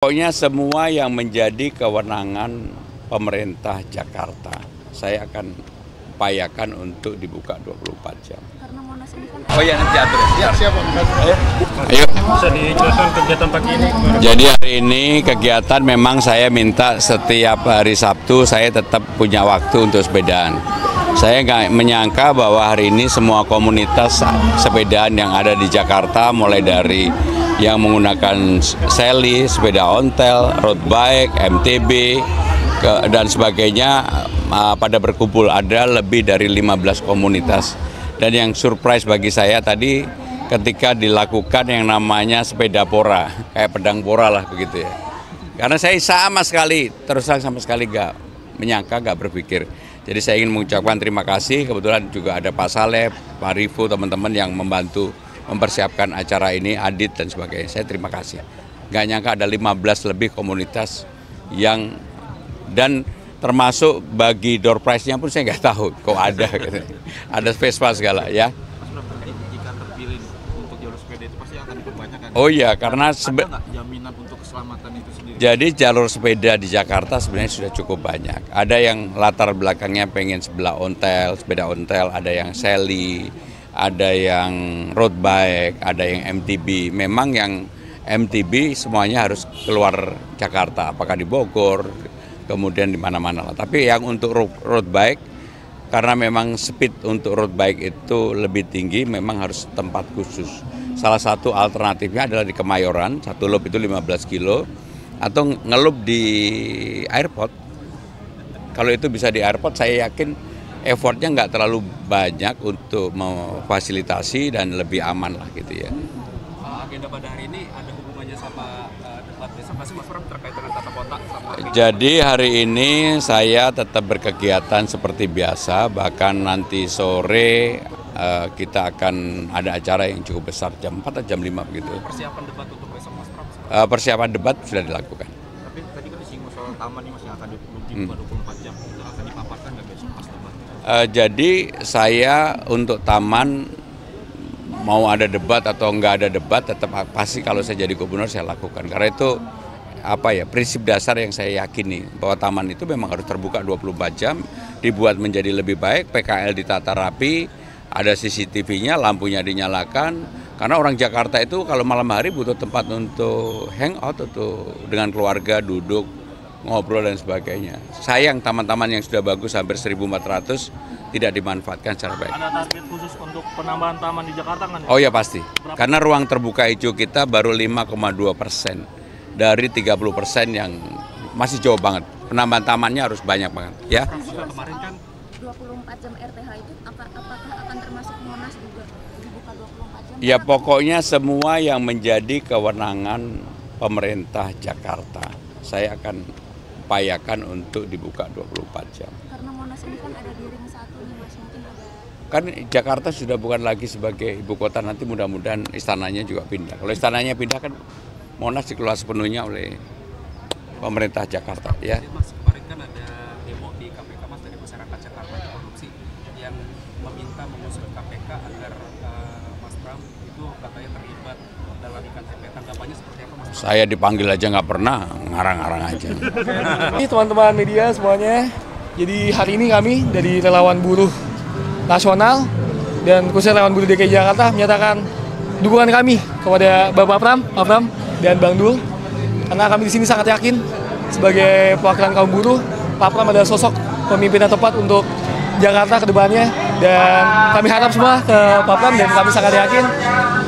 Pokoknya semua yang menjadi kewenangan pemerintah Jakarta, saya akan upayakan untuk dibuka 24 jam. Karena Monas ini kan Oh iya, nanti atur. Ya, siap, Pak. Ayo. Bisa dijelaskan kegiatan pagi ini? Jadi hari ini kegiatan memang saya minta setiap hari Sabtu saya tetap punya waktu untuk sepedaan. Saya nggak menyangka bahwa hari ini semua komunitas sepedaan yang ada di Jakarta, mulai dari yang menggunakan seli, sepeda ontel, road bike, MTB, dan sebagainya pada berkumpul. Ada lebih dari 15 komunitas. Dan yang surprise bagi saya tadi ketika dilakukan yang namanya sepeda pora, kayak pedang pora lah begitu ya. Karena saya sama sekali, terus terang sama sekali nggak menyangka, nggak berpikir. Jadi saya ingin mengucapkan terima kasih, kebetulan juga ada Pak Saleh, Pak Rifu, teman-teman yang membantu mempersiapkan acara ini, Adit dan sebagainya. Saya terima kasih. Nggak nyangka ada 15 lebih komunitas yang, dan termasuk bagi door prize-nya pun saya nggak tahu kok ada. Ada Vespa segala ya. Jika terpilih untuk jalur sepeda itu pasti akan diperbanyak. Oh iya, karena ada nggak jaminan untuk keselamatan itu sendiri? jadi jalur sepeda di Jakarta sebenarnya sudah cukup banyak. Ada yang latar belakangnya pengen sebelah ontel, sepeda ontel, ada yang seli, ada yang road bike, ada yang MTB. Memang yang MTB semuanya harus keluar Jakarta, apakah di Bogor, kemudian di mana-mana lah. Tapi yang untuk road bike, karena memang speed untuk road bike itu lebih tinggi, memang harus tempat khusus. Salah satu alternatifnya adalah di Kemayoran, satu loop itu 15 kilo, atau ngelup di airport. Kalau itu bisa di airport, saya yakin effortnya nggak terlalu banyak untuk memfasilitasi dan lebih aman lah gitu ya. Agenda pada hari ini ada hubungannya sama debat besok masih Mas Pram terkait dengan tata kota sama. Jadi hari ini saya tetap berkegiatan seperti biasa, bahkan nanti sore kita akan ada acara yang cukup besar jam 4 atau jam 5 begitu. Persiapan debat untuk besok Mas Pram. Persiapan debat sudah dilakukan. Tapi tadi kan disinggung soal taman ini Mas yang akan dibuka 24 jam. Itu akan dipaparkan nggak besok pas debat? Jadi saya untuk taman mau ada debat atau nggak ada debat tetap pasti kalau saya jadi gubernur saya lakukan. Karena itu prinsip dasar yang saya yakini bahwa taman itu memang harus terbuka 24 jam, dibuat menjadi lebih baik, PKL ditata rapi, ada CCTV-nya, lampunya dinyalakan. Karena orang Jakarta itu kalau malam hari butuh tempat untuk hangout atau dengan keluarga duduk, ngobrol dan sebagainya. Sayang taman-taman yang sudah bagus hampir 1.400 tidak dimanfaatkan secara baik. Ada target khusus untuk penambahan taman di Jakarta kan? Oh ya pasti, karena ruang terbuka hijau kita baru 5,2% dari 30% yang masih jauh banget. Penambahan tamannya harus banyak banget ya. Kemarin kan 24 jam RTH itu apakah akan termasuk Monas juga dibuka 24 jam? Ya pokoknya semua yang menjadi kewenangan pemerintah Jakarta, saya akan upayakan untuk dibuka 24 jam. Karena Monas ini kan ada di ring 1 nih Mas, mungkin ada. Kan Jakarta sudah bukan lagi sebagai ibu kota, nanti mudah-mudahan istananya juga pindah. Kalau istananya pindah kan Monas dikelola sepenuhnya oleh pemerintah Jakarta ya. Mas, kemarin kan ada demo di KPK Mas dari masyarakat Jakarta anti korupsi yang meminta mengusut KPK agar Mas Pram itu katanya terlibat dalam iktp. Tanggapannya seperti apa Mas? Saya dipanggil aja nggak pernah, ngarang-ngarang aja. Ini teman-teman media semuanya, jadi hari ini kami dari relawan buruh nasional dan khususnya relawan buruh DKI Jakarta menyatakan dukungan kami kepada Bapak Pram, Pak Pram dan Bang Dul, karena kami di sini sangat yakin sebagai perwakilan kaum buruh, Pak Pram adalah sosok pemimpin yang tepat untuk Jakarta ke depannya, dan kami harap semua ke Pak Pram dan kami sangat yakin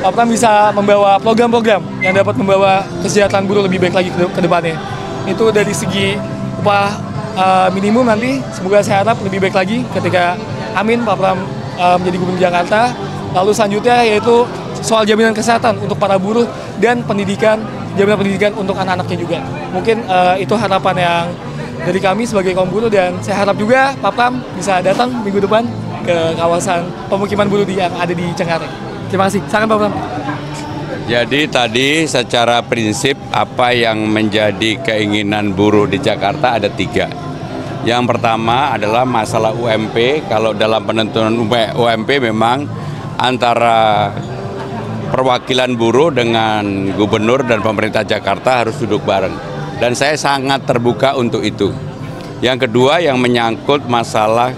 Pak Pram bisa membawa program-program yang dapat membawa kesejahteraan buruh lebih baik lagi ke depannya. Itu dari segi upah minimum nanti, semoga saya harap lebih baik lagi ketika amin Pak Pram menjadi gubernur Jakarta. Lalu selanjutnya yaitu soal jaminan kesehatan untuk para buruh dan jaminan pendidikan untuk anak-anaknya juga. Mungkin itu harapan yang dari kami sebagai kaum buruh, dan saya harap juga Pak Pram bisa datang minggu depan ke kawasan pemukiman buruh yang ada di Cengkareng. Terima kasih. Silakan Pak Pram. Jadi tadi secara prinsip apa yang menjadi keinginan buruh di Jakarta ada 3. Yang pertama adalah masalah UMP. Kalau dalam penentuan UMP memang antara perwakilan buruh dengan gubernur dan pemerintah Jakarta harus duduk bareng. Dan saya sangat terbuka untuk itu. Yang kedua yang menyangkut masalah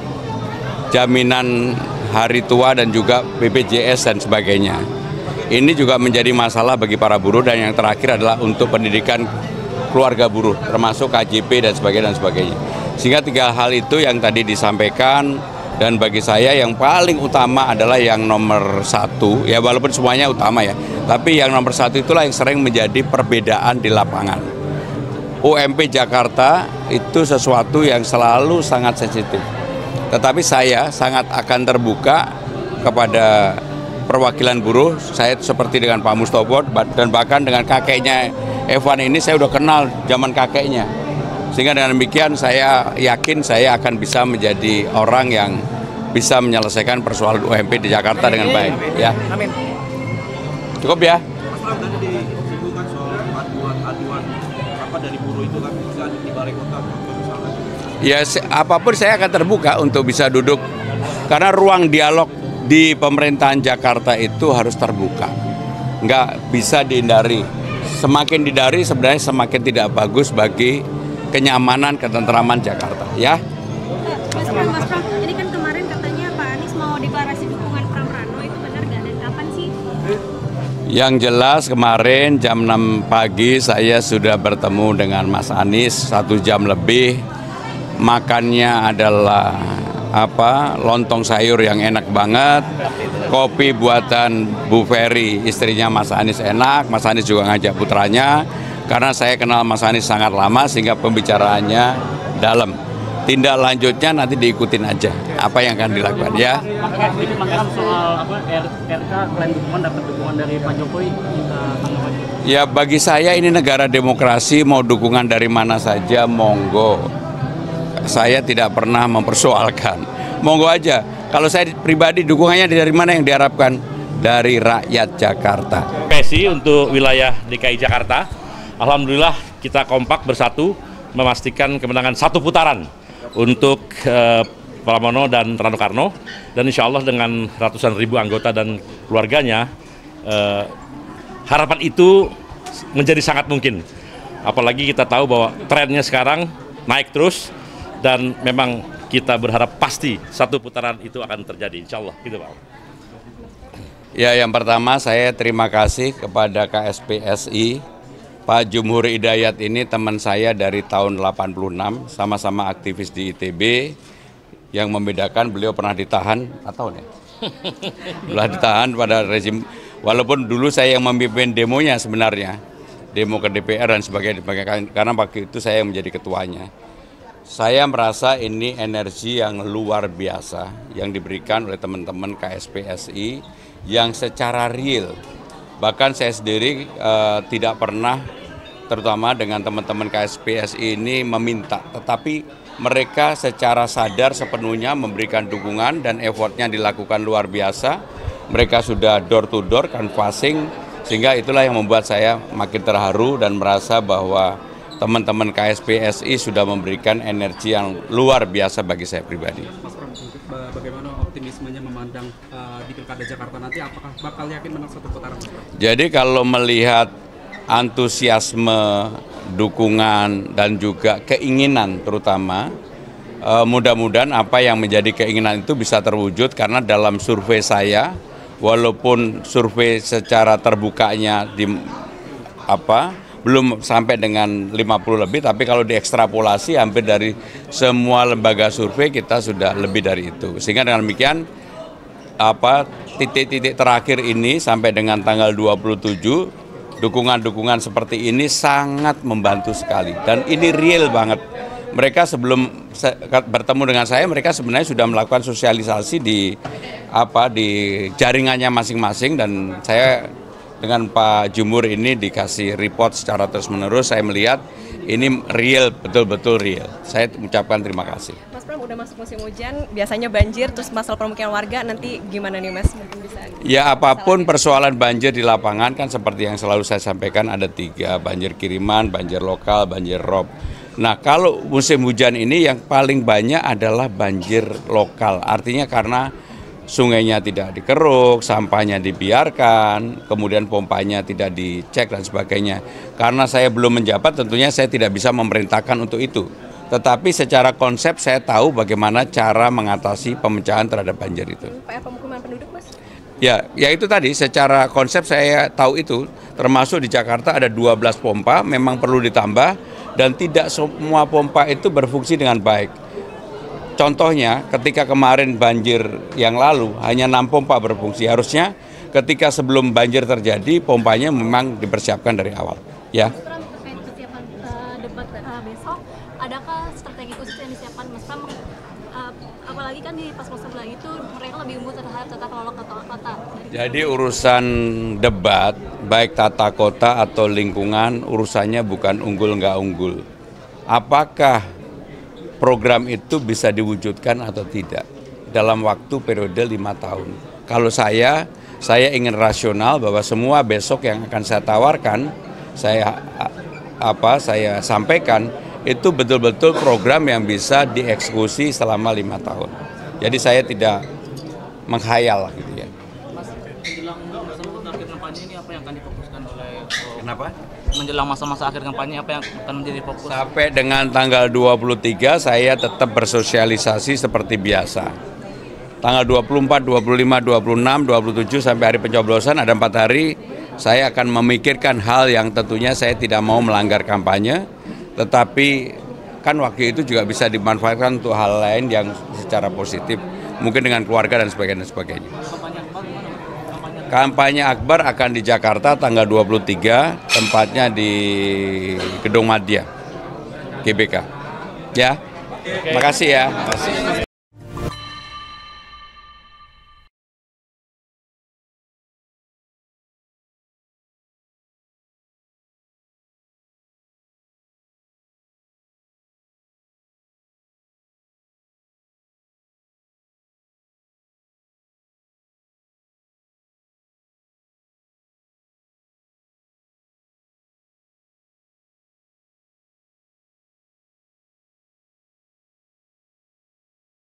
jaminan hari tua dan juga BPJS dan sebagainya. Ini juga menjadi masalah bagi para buruh, dan yang terakhir adalah untuk pendidikan keluarga buruh, termasuk KJP dan sebagainya. Sehingga tiga hal itu yang tadi disampaikan, dan bagi saya yang paling utama adalah yang nomor satu, ya walaupun semuanya utama ya, tapi yang nomor satu itulah yang sering menjadi perbedaan di lapangan. UMP Jakarta itu sesuatu yang selalu sangat sensitif. Tetapi saya sangat akan terbuka kepada perwakilan buruh. Saya seperti dengan Pak Mustopo dan bahkan dengan kakeknya Evan ini saya udah kenal zaman kakeknya. Sehingga dengan demikian saya yakin saya akan bisa menjadi orang yang bisa menyelesaikan persoalan UMP di Jakarta dengan baik. Ya. Amin. Cukup ya. Mas Pram, tadi disinggung soal aduan apa dari buruh itu kan bisa di balai kota misalnya. Ya, apapun saya akan terbuka untuk bisa duduk, karena ruang dialog di pemerintahan Jakarta itu harus terbuka, nggak bisa dihindari. Semakin dihindari sebenarnya semakin tidak bagus bagi kenyamanan, ketentraman Jakarta. Ya. Mas Pram, ini kan kemarin katanya Pak Anies mau deklarasi dukungan Pram Rano, itu benar nggak, dan kapan sih? Yang jelas kemarin jam 6 pagi saya sudah bertemu dengan Mas Anies 1 jam lebih. Makannya adalah lontong sayur yang enak banget, kopi buatan Bu Ferry, istrinya Mas Anies enak. Mas Anies juga ngajak putranya, karena saya kenal Mas Anies sangat lama sehingga pembicaraannya dalam. Tindak lanjutnya nanti diikutin aja apa yang akan dilakukan ya. Soal RK klaim dukungan dapat dukungan dari Pak Jokowi, Ya bagi saya ini negara demokrasi, mau dukungan dari mana saja monggo. Saya tidak pernah mempersoalkan. Monggo aja. Kalau saya pribadi dukungannya dari mana yang diharapkan? Dari rakyat Jakarta. PSI untuk wilayah DKI Jakarta, alhamdulillah kita kompak bersatu memastikan kemenangan satu putaran untuk Pramono dan Rano Karno, dan insya Allah dengan ratusan ribu anggota dan keluarganya, harapan itu menjadi sangat mungkin. Apalagi kita tahu bahwa trennya sekarang naik terus, dan memang kita berharap pasti satu putaran itu akan terjadi, insya Allah. Gitu, Pak. Ya, yang pertama saya terima kasih kepada KSPSI. Pak Jumhur Hidayat ini teman saya dari tahun 86, sama-sama aktivis di ITB. Yang membedakan beliau pernah ditahan, atau ya? Pernah ditahan pada rezim, walaupun dulu saya yang memimpin demonya sebenarnya, demo ke DPR dan sebagainya, karena waktu itu saya yang menjadi ketuanya. Saya merasa ini energi yang luar biasa yang diberikan oleh teman-teman KSPSI yang secara real. Bahkan saya sendiri tidak pernah, terutama dengan teman-teman KSPSI ini meminta, tetapi mereka secara sadar sepenuhnya memberikan dukungan dan effortnya dilakukan luar biasa. Mereka sudah door to door canvassing, sehingga itulah yang membuat saya makin terharu dan merasa bahwa teman-teman KSPSI sudah memberikan energi yang luar biasa bagi saya pribadi. Mas Pram, bagaimana optimismenya memandang di Pilkada Jakarta nanti, apakah bakal yakin menang satu putaran, Mas Pram? Jadi kalau melihat antusiasme, dukungan, dan juga keinginan terutama, mudah-mudahan apa yang menjadi keinginan itu bisa terwujud, karena dalam survei saya, walaupun survei secara terbukanya belum sampai dengan 50 lebih, tapi kalau diekstrapolasi hampir dari semua lembaga survei kita sudah lebih dari itu. Sehingga dengan demikian titik-titik terakhir ini sampai dengan tanggal 27, dukungan-dukungan seperti ini sangat membantu sekali, dan ini real banget. Mereka sebelum bertemu dengan saya, mereka sebenarnya sudah melakukan sosialisasi di jaringannya masing-masing, dan saya dengan Pak Jumhur ini dikasih report secara terus-menerus. Saya melihat ini real, betul-betul real. Saya ucapkan terima kasih. Mas Pram, udah masuk musim hujan, biasanya banjir, terus masalah permukiman warga, nanti gimana nih Mas? Mungkin bisa. Ya, apapun persoalan banjir di lapangan kan seperti yang selalu saya sampaikan, ada 3, banjir kiriman, banjir lokal, banjir rob. Nah, kalau musim hujan ini yang paling banyak adalah banjir lokal, artinya karena sungainya tidak dikeruk, sampahnya dibiarkan, kemudian pompanya tidak dicek dan sebagainya. Karena saya belum menjabat, tentunya saya tidak bisa memerintahkan untuk itu. Tetapi secara konsep saya tahu bagaimana cara mengatasi pemecahan terhadap banjir itu. PR pemukiman penduduk, Mas? Ya itu tadi secara konsep saya tahu itu, termasuk di Jakarta ada 12 pompa, memang perlu ditambah dan tidak semua pompa itu berfungsi dengan baik. Contohnya ketika kemarin banjir yang lalu hanya 6 pompa berfungsi, harusnya ketika sebelum banjir terjadi pompanya memang dipersiapkan dari awal. Ya. Terkait persiapan debat besok, adakah strategi khusus yang disiapkan Mas Pram? Apalagi kan di pas sebelah itu mereka lebih unggul terhadap tata kelola kota. Jadi urusan debat, baik tata kota atau lingkungan, urusannya bukan unggul nggak unggul. Apakah program itu bisa diwujudkan atau tidak dalam waktu periode 5 tahun? Kalau saya ingin rasional bahwa semua besok yang akan saya tawarkan, saya sampaikan, itu betul-betul program yang bisa dieksekusi selama 5 tahun. Jadi saya tidak menghayal gitu ya. Mas, menjelang masa-masa akhir kampanye ini apa yang akan difokuskan oleh Kenapa? menjelang masa-masa akhir kampanye apa yang akan menjadi fokus? Sampai dengan tanggal 23 saya tetap bersosialisasi seperti biasa. Tanggal 24, 25, 26, 27 sampai hari pencoblosan ada 4 hari saya akan memikirkan hal yang tentunya saya tidak mau melanggar kampanye. Tetapi kan waktu itu juga bisa dimanfaatkan untuk hal lain yang secara positif, mungkin dengan keluarga dan sebagainya. Kampanye akbar akan di Jakarta tanggal 23, tempatnya di Gedung Madya, GBK. Ya, makasih ya.